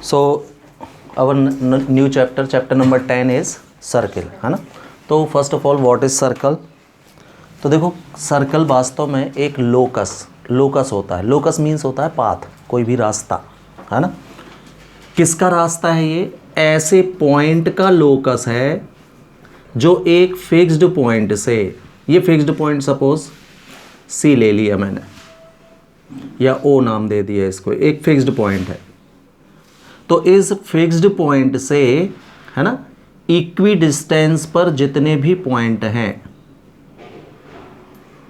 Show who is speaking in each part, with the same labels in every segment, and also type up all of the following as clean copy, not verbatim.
Speaker 1: So our new chapter number 10 is circle, है ना। तो first of all what is circle. तो देखो सर्कल वास्तव में एक लोकस होता है। लोकस मीन्स होता है पाथ, कोई भी रास्ता, है ना। किसका रास्ता है ये? ऐसे पॉइंट का लोकस है जो एक फिक्स्ड पॉइंट से, ये फिक्स्ड पॉइंट सपोज सी ले लिया मैंने या ओ नाम दे दिया इसको, एक फिक्स्ड पॉइंट है। तो इस फिक्स्ड पॉइंट से, है ना, इक्वी डिस्टेंस पर जितने भी पॉइंट हैं,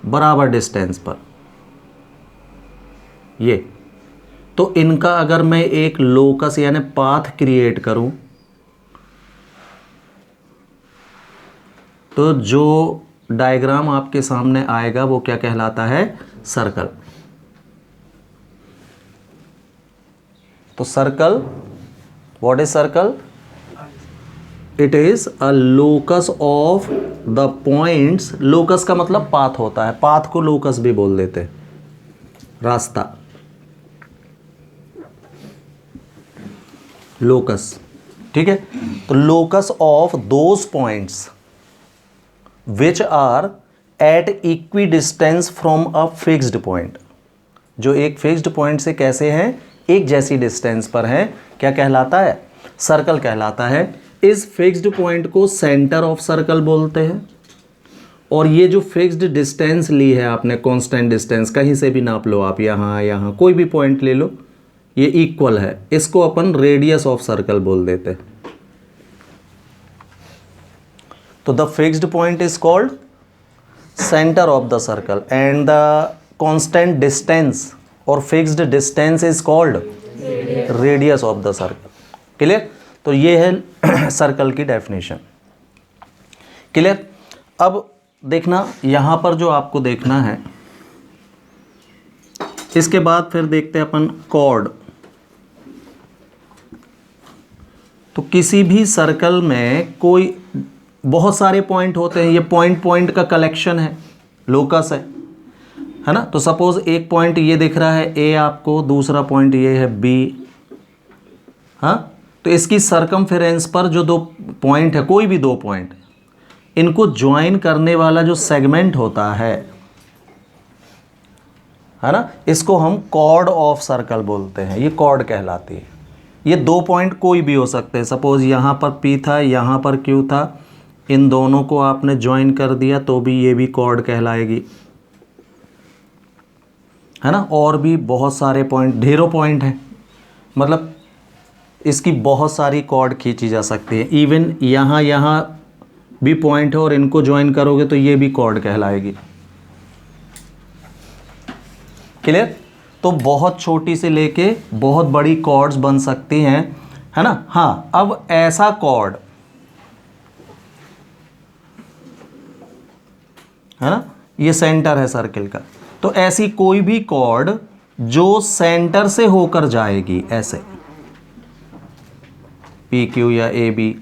Speaker 1: बराबर डिस्टेंस पर, ये तो इनका अगर मैं एक लोकस यानी पाथ क्रिएट करूं तो जो डायग्राम आपके सामने आएगा वो क्या कहलाता है? सर्कल। तो circle, what is circle? It is a locus of the points. Locus का मतलब पाथ होता है, पाथ को लोकस भी बोल देते हैं, रास्ता, लोकस, ठीक है। तो locus of those points which are at equidistance from a fixed point, जो एक फिक्स्ड पॉइंट से कैसे हैं? एक जैसी डिस्टेंस पर हैं, क्या कहलाता है? सर्कल कहलाता है। इस फिक्स्ड पॉइंट को सेंटर ऑफ सर्कल बोलते हैं। और ये जो फिक्स्ड डिस्टेंस ली है आपने, कांस्टेंट डिस्टेंस, कहीं से भी नाप लो आप, यहाँ कोई भी पॉइंट ले लो, ये इक्वल है, इसको अपन रेडियस ऑफ सर्कल बोल देते हैं। तो the fixed point is called centre of the circle and the constant distance और fixed distance is called radius of the circle. Clear? तो ये है सर्कल की डेफिनेशन। क्लियर? अब देखना यहाँ पर जो आपको देखना है, इसके बाद फिर देखते हैं अपन कॉर्ड। तो किसी भी सर्कल में कोई बहुत सारे पॉइंट होते हैं, ये पॉइंट का कलेक्शन है, लोकस है ना। तो सपोज एक पॉइंट ये दिख रहा है ए आपको, दूसरा पॉइंट ये है बी, हाँ। तो इसकी सरकमफेरेंस पर जो दो पॉइंट है, कोई भी दो पॉइंट, इनको ज्वाइन करने वाला जो सेगमेंट होता है ना, इसको हम कॉर्ड ऑफ सर्कल बोलते हैं। ये कॉर्ड कहलाती है। ये दो पॉइंट कोई भी हो सकते हैं। सपोज यहाँ पर P था, यहाँ पर Q था, इन दोनों को आपने ज्वाइन कर दिया तो भी ये भी कॉर्ड कहलाएगी, है ना। और भी बहुत सारे पॉइंट, ढेरों पॉइंट हैं, मतलब इसकी बहुत सारी कॉर्ड खींची जा सकती है। इवन यहाँ भी पॉइंट है और इनको ज्वाइन करोगे तो ये भी कॉर्ड कहलाएगी। क्लियर? तो बहुत छोटी से लेके बहुत बड़ी कॉर्ड्स बन सकती हैं, है ना। हाँ, अब ऐसा कॉर्ड, है ना, ये सेंटर है सर्किल का। तो ऐसी कोई भी कॉर्ड जो सेंटर से होकर जाएगी, ऐसे पी क्यू या ए बी,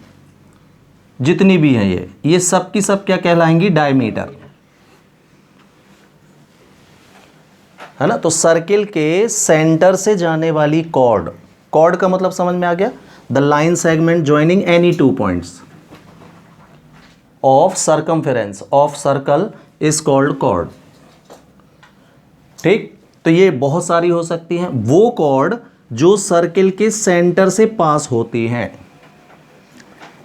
Speaker 1: जितनी भी हैं ये सब की सब क्या कहलाएंगी? डायमीटर, है ना। तो सर्किल के सेंटर से जाने वाली कॉर्ड, कॉर्ड का मतलब समझ में आ गया? The line segment joining any two points of circumference of circle is called chord. ठीक? तो ये बहुत सारी हो सकती हैं, वो कॉर्ड जो सर्किल के सेंटर से पास होती हैं,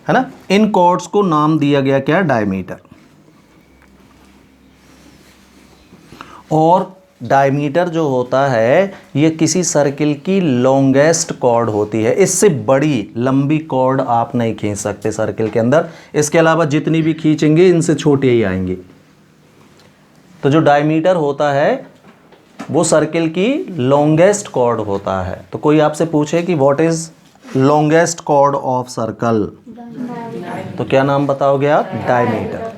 Speaker 1: है ना। इन कॉर्ड्स को नाम दिया गया क्या? डायमीटर। और डायमीटर जो होता है ये किसी सर्किल की लॉन्गेस्ट कॉर्ड होती है। इससे बड़ी लंबी कॉर्ड आप नहीं खींच सकते सर्किल के अंदर। इसके अलावा जितनी भी खींचेंगे इनसे छोटी ही आएंगी। तो जो डायमीटर होता है वो सर्किल की लॉन्गेस्ट कॉर्ड होता है। तो कोई आपसे पूछे कि what is longest chord of circle, तो क्या नाम बताओगे आप? डायमीटर,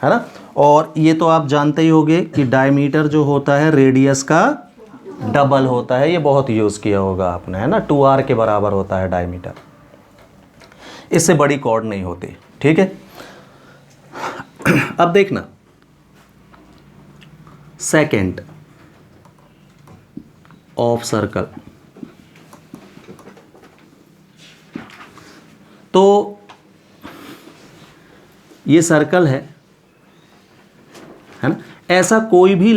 Speaker 1: है ना। और ये तो आप जानते ही होंगे कि डायमीटर जो होता है रेडियस का डबल होता है। ये बहुत यूज़ किया होगा आपने, है ना। 2r के बराबर होता है डायमीटर। इससे बड़ी कॉर्ड नहीं होती, ठीक है। अब देखना सेकेंड ऑफ सर्कल, तो ये सर्कल है ना। ऐसा कोई भी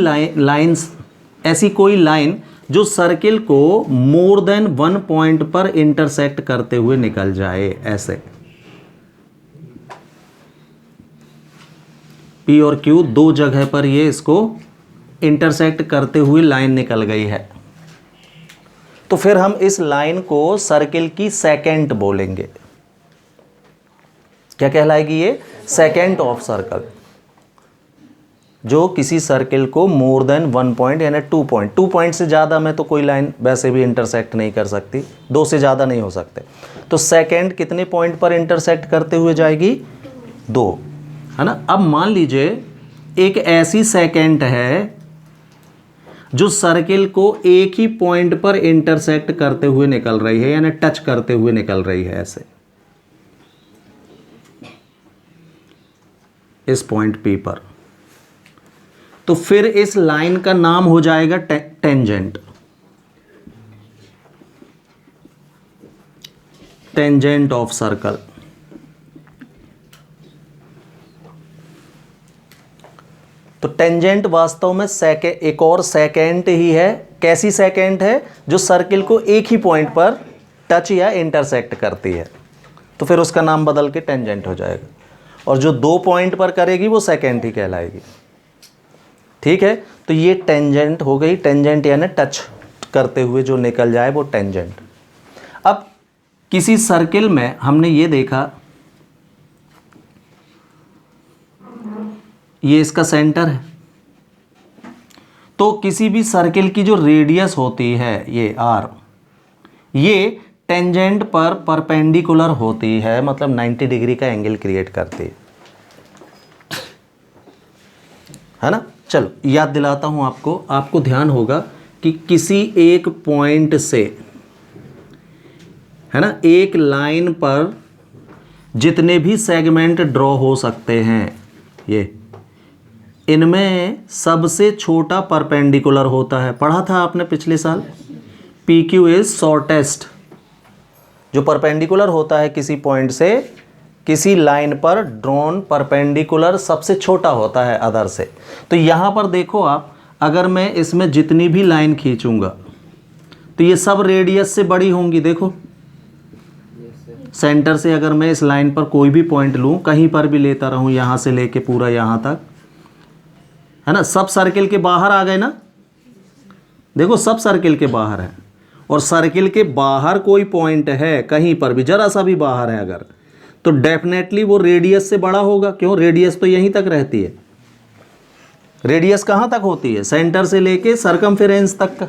Speaker 1: ऐसी कोई लाइन जो सर्किल को मोर देन 1 पॉइंट पर इंटरसेक्ट करते हुए निकल जाए, ऐसे P और Q दो जगह पर ये इसको इंटरसेक्ट करते हुए लाइन निकल गई है, तो फिर हम इस लाइन को सर्किल की सेकेंट बोलेंगे। क्या कहलाएगी ये? सेकेंट ऑफ सर्कल, जो किसी सर्किल को मोर देन 1 पॉइंट यानी 2 पॉइंट से ज़्यादा में तो कोई लाइन वैसे भी इंटरसेक्ट नहीं कर सकती, 2 से ज़्यादा नहीं हो सकते। तो सेकेंड कितने पॉइंट पर इंटरसेक्ट करते हुए जाएगी? 2, है ना। अब मान लीजिए एक ऐसी सेकेंड है जो सर्किल को एक ही पॉइंट पर इंटरसेक्ट करते हुए निकल रही है, यानी टच करते हुए निकल रही है, ऐसे इस पॉइंट P पर। तो फिर इस लाइन का नाम हो जाएगा टेंजेंट, टेंजेंट ऑफ सर्कल। तो टेंजेंट वास्तव में एक और सेकेंट ही है। कैसी सेकेंट है? जो सर्किल को एक ही पॉइंट पर टच या इंटरसेक्ट करती है, तो फिर उसका नाम बदल के टेंजेंट हो जाएगा। और जो 2 पॉइंट पर करेगी वो सेकेंट ही कहलाएगी। ठीक है, तो ये टेंजेंट हो गई। टेंजेंट यानी टच करते हुए जो निकल जाए वो टेंजेंट। अब किसी सर्किल में हमने ये देखा, ये इसका सेंटर है, तो किसी भी सर्किल की जो रेडियस होती है ये R, ये टेंजेंट पर परपेंडिकुलर होती है, मतलब 90 डिग्री का एंगल क्रिएट करती है ना। चलो याद दिलाता हूं आपको ध्यान होगा कि किसी एक पॉइंट से, है ना, एक लाइन पर जितने भी सेगमेंट ड्रॉ हो सकते हैं, ये इनमें सबसे छोटा परपेंडिकुलर होता है। पढ़ा था आपने पिछले साल, PQ इज शॉर्टेस्ट। जो परपेंडिकुलर होता है किसी पॉइंट से किसी लाइन पर ड्रॉन परपेंडिकुलर सबसे छोटा होता है अदर से। तो यहाँ पर देखो आप, अगर मैं इसमें जितनी भी लाइन खींचूंगा तो ये सब रेडियस से बड़ी होंगी। देखो सेंटर से अगर मैं इस लाइन पर कोई भी पॉइंट लूँ, कहीं पर भी लेता रहूँ, यहाँ से लेके पूरा यहाँ तक, है ना, सब सर्किल के बाहर आ गए ना। देखो सब सर्किल के बाहर है, और सर्किल के बाहर कोई पॉइंट है कहीं पर भी, जरा सा भी बाहर है अगर, तो डेफिनेटली वो रेडियस से बड़ा होगा। क्यों? रेडियस तो यहीं तक रहती है। रेडियस कहाँ तक होती है? सेंटर से लेके सरकमफेरेंस तक का।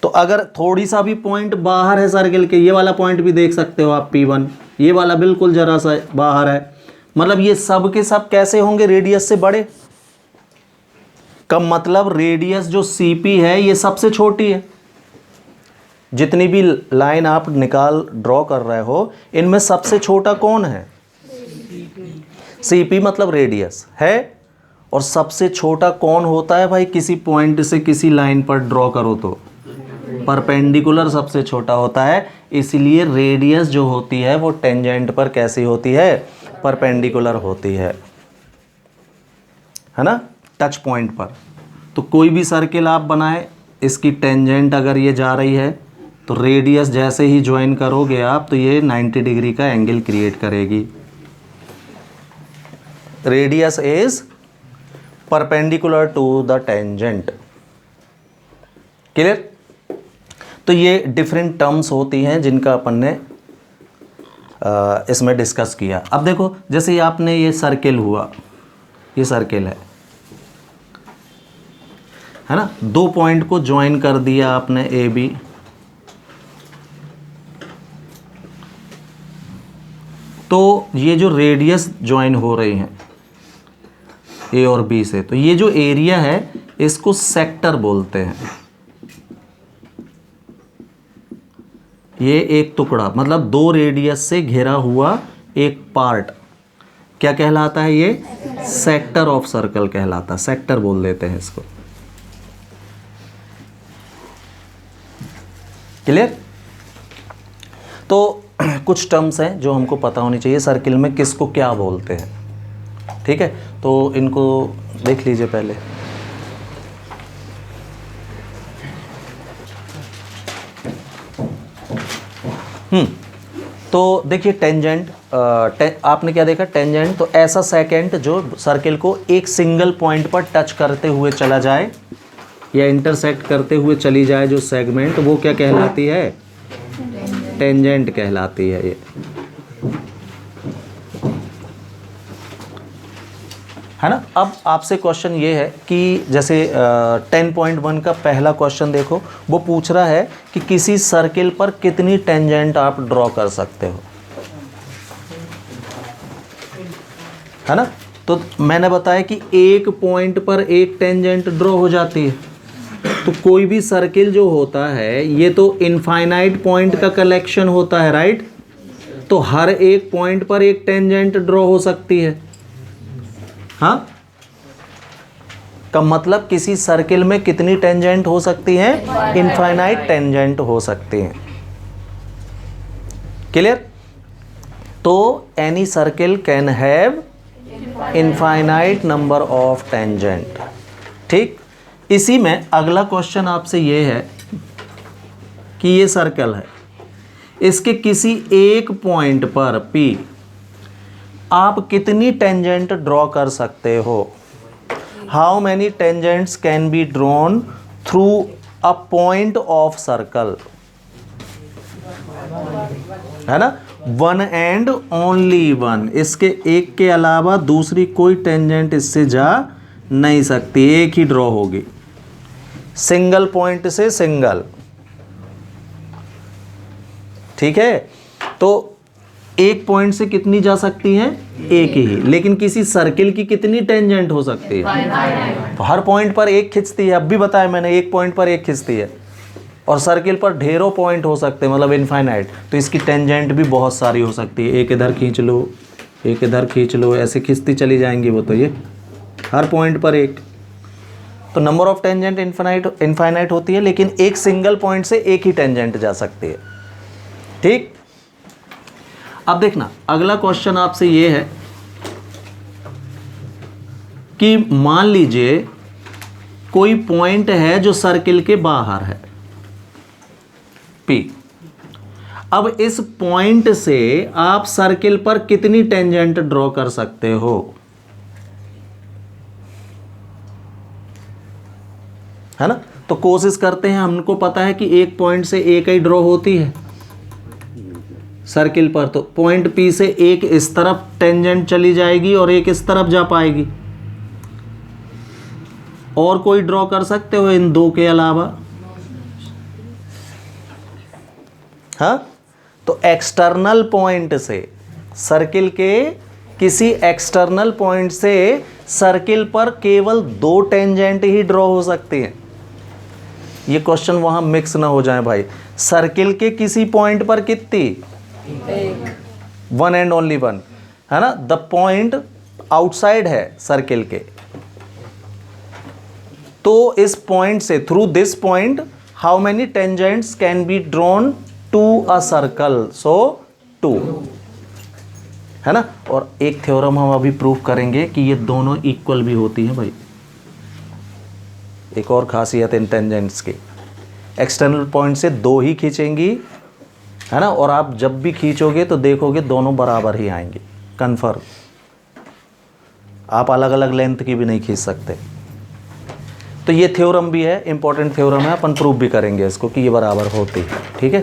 Speaker 1: तो अगर थोड़ी सा भी पॉइंट बाहर है सर्किल के, ये वाला पॉइंट भी देख सकते हो आप P1, ये वाला बिल्कुल जरा सा बाहर है, मतलब ये सब के सब कैसे होंगे? रेडियस से बड़े। का मतलब रेडियस जो CP है ये सबसे छोटी है। जितनी भी लाइन आप ड्रॉ कर रहे हो, इनमें सबसे छोटा कौन है? CP मतलब रेडियस है। और सबसे छोटा कौन होता है भाई? किसी पॉइंट से किसी लाइन पर ड्रॉ करो तो परपेंडिकुलर सबसे छोटा होता है। इसलिए रेडियस जो होती है वो टेंजेंट पर कैसी होती है? परपेंडिकुलर होती है ना, टच पॉइंट पर। तो कोई भी सर्किल आप बनाए, इसकी टेंजेंट अगर ये जा रही है तो रेडियस जैसे ही ज्वाइन करोगे आप, तो ये 90 डिग्री का एंगल क्रिएट करेगी। Radius is perpendicular to the tangent. Clear? तो ये डिफरेंट टर्म्स होती हैं जिनका अपन ने इसमें डिस्कस किया। अब देखो, जैसे आपने ये सर्किल हुआ, ये सर्किल है ना, 2 पॉइंट को ज्वाइन कर दिया आपने AB, तो ये जो रेडियस ज्वाइन हो रही हैं A और B से, तो ये जो एरिया है इसको सेक्टर बोलते हैं। ये एक टुकड़ा, मतलब 2 रेडियस से घिरा हुआ एक पार्ट क्या कहलाता है? ये सेक्टर ऑफ सर्कल कहलाता है। सेक्टर बोल देते हैं इसको। क्लियर? तो कुछ टर्म्स हैं जो हमको पता होनी चाहिए सर्किल में किसको क्या बोलते हैं, ठीक है। तो इनको देख लीजिए पहले। तो देखिए टेंजेंट, आपने क्या देखा, टेंजेंट तो ऐसा सेकेंड जो सर्किल को एक सिंगल पॉइंट पर टच करते हुए चला जाए या इंटरसेक्ट करते हुए चली जाए जो सेगमेंट, वो क्या कहलाती है, टेंजेंट कहलाती है ये। है ना। अब आपसे क्वेश्चन ये है कि जैसे 10.1 का पहला क्वेश्चन देखो, वो पूछ रहा है कि किसी सर्किल पर कितनी टेंजेंट आप ड्रॉ कर सकते हो, है ना। तो मैंने बताया कि एक पॉइंट पर एक टेंजेंट ड्रॉ हो जाती है। तो कोई भी सर्किल जो होता है ये तो इनफाइनाइट पॉइंट का कलेक्शन होता है, राइट। तो हर एक पॉइंट पर एक टेंजेंट ड्रॉ हो सकती है। हाँ, का मतलब किसी सर्किल में कितनी टेंजेंट हो सकती हैं, इनफाइनाइट टेंजेंट हो सकती हैं। क्लियर। तो any circle can have infinite number of tangent, ठीक। इसी में अगला क्वेश्चन आपसे ये है कि ये सर्कल है, इसके किसी एक पॉइंट पर P आप कितनी टेंजेंट ड्रॉ कर सकते हो। How many tangents can be drawn through a point of circle, है ना। वन एंड ओनली वन, इसके एक के अलावा दूसरी कोई टेंजेंट इससे जा नहीं सकती, एक ही ड्रॉ होगी, सिंगल पॉइंट से सिंगल, ठीक है। तो एक पॉइंट से कितनी जा सकती हैं, एक ही। लेकिन किसी सर्किल की कितनी टेंजेंट हो सकती है, तो हर पॉइंट पर एक खिंचती है। अब भी बताया मैंने, एक पॉइंट पर एक खिंचती है, और सर्किल पर ढेरों पॉइंट हो सकते हैं, मतलब इनफाइनाइट। तो इसकी टेंजेंट भी बहुत सारी हो सकती है, एक इधर खींच लो, एक इधर खींच लो, ऐसे खिंचती चली जाएंगी वो। तो ये हर पॉइंट पर एक, तो नंबर ऑफ टेंजेंट इनफाइनाइट होती है, लेकिन एक सिंगल पॉइंट से एक ही टेंजेंट जा सकती है, ठीक। अब देखना अगला क्वेश्चन आपसे ये है कि मान लीजिए कोई पॉइंट है जो सर्किल के बाहर है P। अब इस पॉइंट से आप सर्किल पर कितनी टेंजेंट ड्रॉ कर सकते हो, है ना। तो कोशिश करते हैं, हमको पता है कि एक पॉइंट से एक ही ड्रॉ होती है सर्किल पर। तो पॉइंट P से एक इस तरफ टेंजेंट चली जाएगी और एक इस तरफ जा पाएगी। और कोई ड्रॉ कर सकते हो इन दो के अलावा, हाँ। तो एक्सटर्नल पॉइंट से, सर्किल के किसी एक्सटर्नल पॉइंट से सर्किल पर केवल दो टेंजेंट ही ड्रॉ हो सकती हैं। ये क्वेश्चन वहां मिक्स ना हो जाए भाई। सर्किल के किसी पॉइंट पर कितनी, वन एंड ओनली वन, है ना। द पॉइंट आउटसाइड है सर्किल के, तो इस पॉइंट से, through this point how many tangents can be drawn to a circle, so 2, है ना। और एक थ्योरम हम अभी प्रूव करेंगे कि ये दोनों इक्वल भी होती हैं भाई। एक और खासियत इन टेंजेंट्स की, एक्सटर्नल पॉइंट से दो ही खींचेंगी, है ना। और आप जब भी खींचोगे तो देखोगे दोनों बराबर ही आएंगे, कन्फर्म। आप अलग अलग लेंथ की भी नहीं खींच सकते। तो ये थ्योरम भी है, इंपॉर्टेंट थ्योरम है, अपन प्रूव भी करेंगे इसको कि ये बराबर होती है, ठीक है।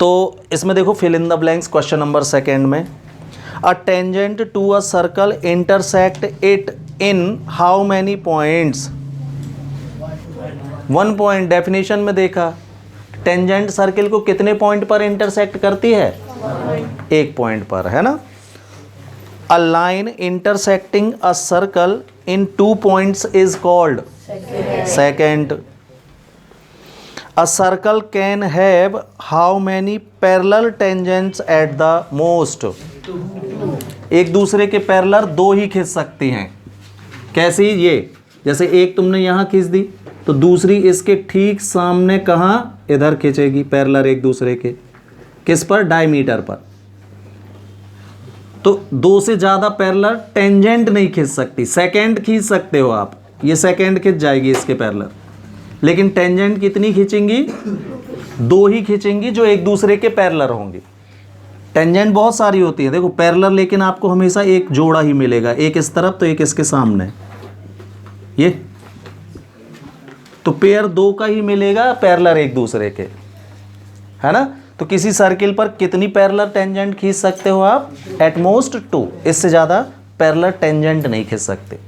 Speaker 1: तो इसमें देखो fill in the blanks, question number second में, a tangent to a circle intersect it in how many points, 1 point. Definition में देखा टेंजेंट सर्किल को कितने पॉइंट पर इंटरसेक्ट करती है, एक पॉइंट पर, है ना। A line intersecting a circle in 2 points is called second. A circle can have how many parallel tangents at the most, एक दूसरे के पैरेलल दो ही खींच सकती हैं। कैसी, ये जैसे एक तुमने यहाँ खींच दी तो दूसरी इसके ठीक सामने कहाँ, इधर खींचेगी, पैरेलल एक दूसरे के, किस पर? डायमीटर पर। तो दो से ज्यादा पैरेलल टेंजेंट नहीं खींच सकती। सेकेंड खींच सकते हो आप, ये सेकेंड खींच जाएगी इसके पैरेलल, लेकिन टेंजेंट कितनी खींचेंगी? दो ही खींचेंगी जो एक दूसरे के पैरेलल होंगी। टेंजेंट बहुत सारी होती है देखो पैरेलल, लेकिन आपको हमेशा एक जोड़ा ही मिलेगा, एक इस तरफ तो एक इसके सामने, ये तो पेयर दो का ही मिलेगा पैरेलल एक दूसरे के, है ना। तो किसी सर्किल पर कितनी पैरेलल टेंजेंट खींच सकते हो आप? एट मोस्ट 2, इससे ज्यादा पैरेलल टेंजेंट नहीं खींच सकते।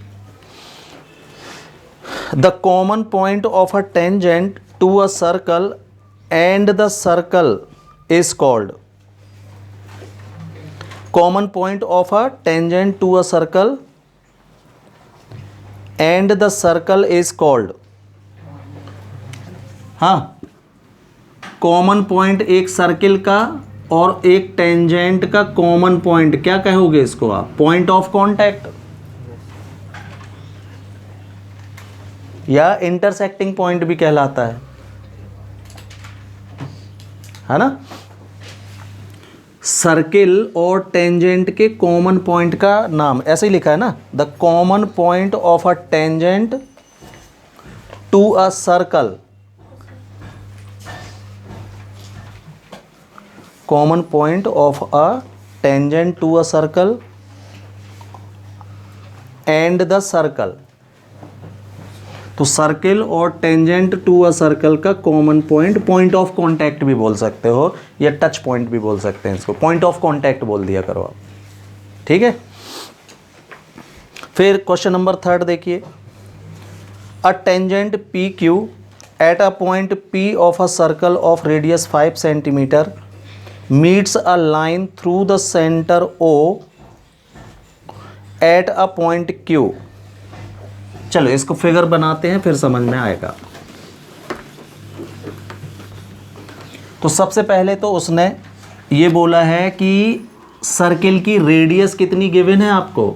Speaker 1: The common point of a tangent to a circle and the circle is called. Common point of a tangent to a circle and the circle is called. हाँ, common point एक circle का और एक tangent का common point, क्या कहोगे इसको आप? पॉइंट ऑफ कांटेक्ट या इंटरसेक्टिंग पॉइंट भी कहलाता है ना। सर्किल और टेंजेंट के कॉमन पॉइंट का नाम ऐसे ही लिखा है ना, the common point of a tangent to a circle. Common point of a tangent to a circle and the circle. तो सर्किल और टेंजेंट टू अ सर्कल का common point, point of contact भी बोल सकते हो या टच पॉइंट भी बोल सकते हैं इसको, पॉइंट ऑफ कांटेक्ट बोल दिया करो आप, ठीक है। फिर क्वेश्चन नंबर 3 देखिए, a tangent P Q at a point P of a circle of radius 5 centimetre meets a line through the center O at a point Q। चलो इसको फिगर बनाते हैं फिर समझ में आएगा। तो सबसे पहले तो उसने ये बोला है कि सर्किल की रेडियस कितनी गिवन है आपको?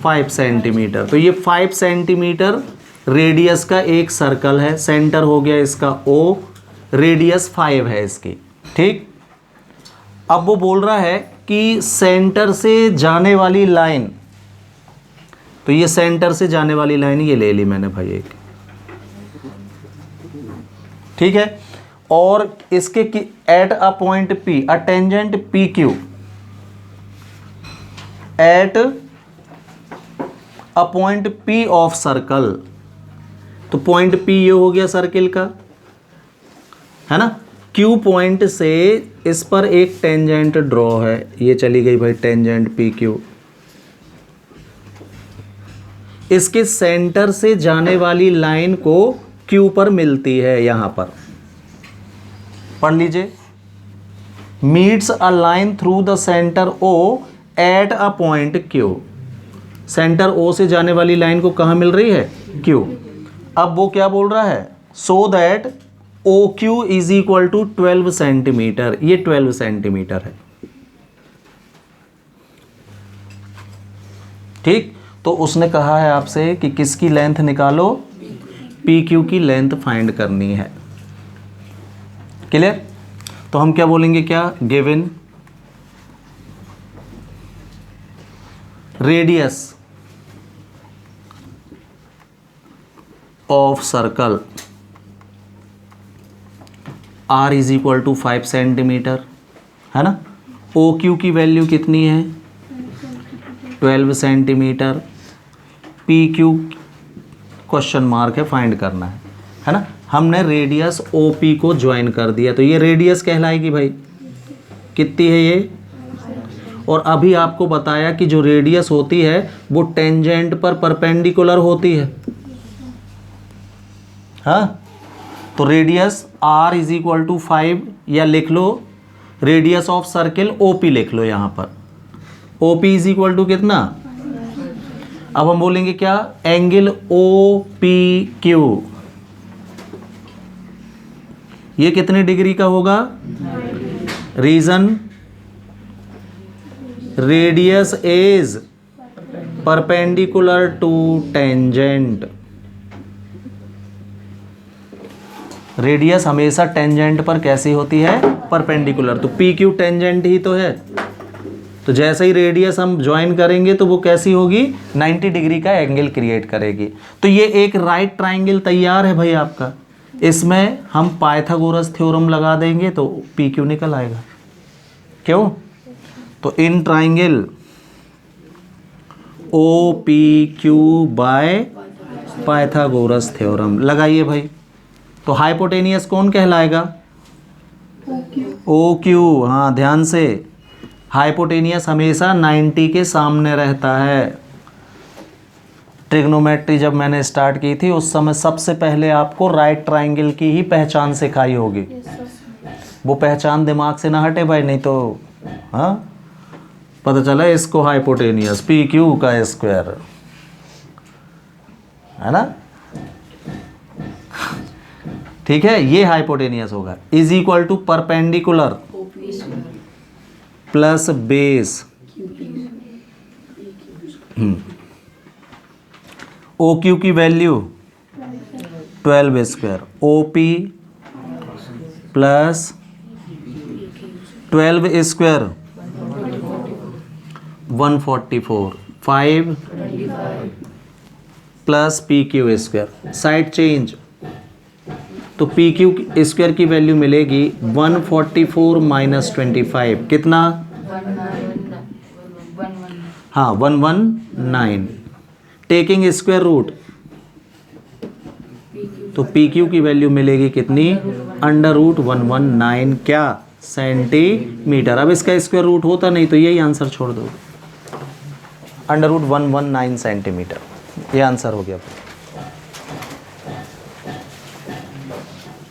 Speaker 1: 5 सेंटीमीटर। तो ये 5 सेंटीमीटर रेडियस का एक सर्कल है, सेंटर हो गया इसका O, रेडियस 5 है इसकी, ठीक। अब वो बोल रहा है कि सेंटर से जाने वाली लाइन, तो ये सेंटर से जाने वाली लाइन ये ले ली मैंने भाई एक, ठीक है। और इसके at a point P, a tangent P Q at a point P of circle. तो पॉइंट P ये हो गया सर्किल का, है ना। Q पॉइंट से इस पर एक टेंजेंट ड्रॉ है, ये चली गई भाई टेंजेंट पी क्यू। इसके सेंटर से जाने वाली लाइन को Q पर मिलती है, यहां पर पढ़ लीजिए, meets a line through the centre O at a point Q। Centre O से जाने वाली लाइन को कहां मिल रही है? Q। अब वो क्या बोल रहा है? So that OQ is equal to 12 centimetre. ये 12 सेंटीमीटर है, ठीक। तो उसने कहा है आपसे कि किसकी लेंथ निकालो? PQ की लेंथ फाइंड करनी है, क्लियर। तो हम क्या बोलेंगे, क्या given radius of circle R is equal to 5 centimetre, है ना। OQ की वैल्यू कितनी है? 12 सेंटीमीटर। PQ क्वेश्चन मार्क है, फाइंड करना है ना। हमने रेडियस OP को ज्वाइन कर दिया, तो ये रेडियस कहलाएगी भाई, कितनी है ये। और अभी आपको बताया कि जो रेडियस होती है वो टेंजेंट पर परपेंडिकुलर होती है, हाँ। तो radius R is equal to 5, या लिख लो रेडियस ऑफ सर्किल OP लिख लो यहां पर। OP इज इक्वल टू कितना? अब हम बोलेंगे क्या? एंगल OPQ, ये कितने डिग्री का होगा? Reason radius is perpendicular to tangent. Radius हमेशा टेंजेंट पर कैसी होती है, परपेंडिकुलर। तो पी क्यू टेंजेंट ही तो है, तो जैसे ही रेडियस हम ज्वाइन करेंगे तो वो कैसी होगी, 90 डिग्री का एंगल क्रिएट करेगी। तो ये एक राइट ट्राइंगल तैयार है भाई आपका। इसमें हम पाइथागोरस थ्योरम लगा देंगे तो पी क्यू निकल आएगा। क्यों? तो in triangle O P Q by Pythagoras theorem लगाइए भाई। तो हाइपोटेनियस कौन कहलाएगा, ओ क्यू। हाँ ध्यान से, हाइपोटेनियस हमेशा 90 के सामने रहता है। ट्रिग्नोमेट्री जब मैंने स्टार्ट की थी उस समय सबसे पहले आपको राइट ट्राइंगल की ही पहचान सिखाई होगी। वो पहचान दिमाग से ना हटे भाई, नहीं तो हाँ पता चला इसको हाइपोटेनियस पी क्यू का स्क्वायर है ना, ठीक है। ये हाइपोटेनियस होगा, is equal to perpendicular plus base O Q की value 12 square, O P plus 12 square 144, 5 plus P Q square. Side change, तो पी क्यू स्क्वायर की वैल्यू मिलेगी 144 माइनस 25 कितना, हाँ 119। टेकिंग स्क्वायर रूट, तो पी क्यू की value मिलेगी कितनी, अंडर रूट 119 क्या, सेंटीमीटर। अब इसका स्क्वायर रूट होता नहीं तो यही आंसर छोड़ दो, अंडर रूट 119 सेंटीमीटर, ये आंसर हो गया।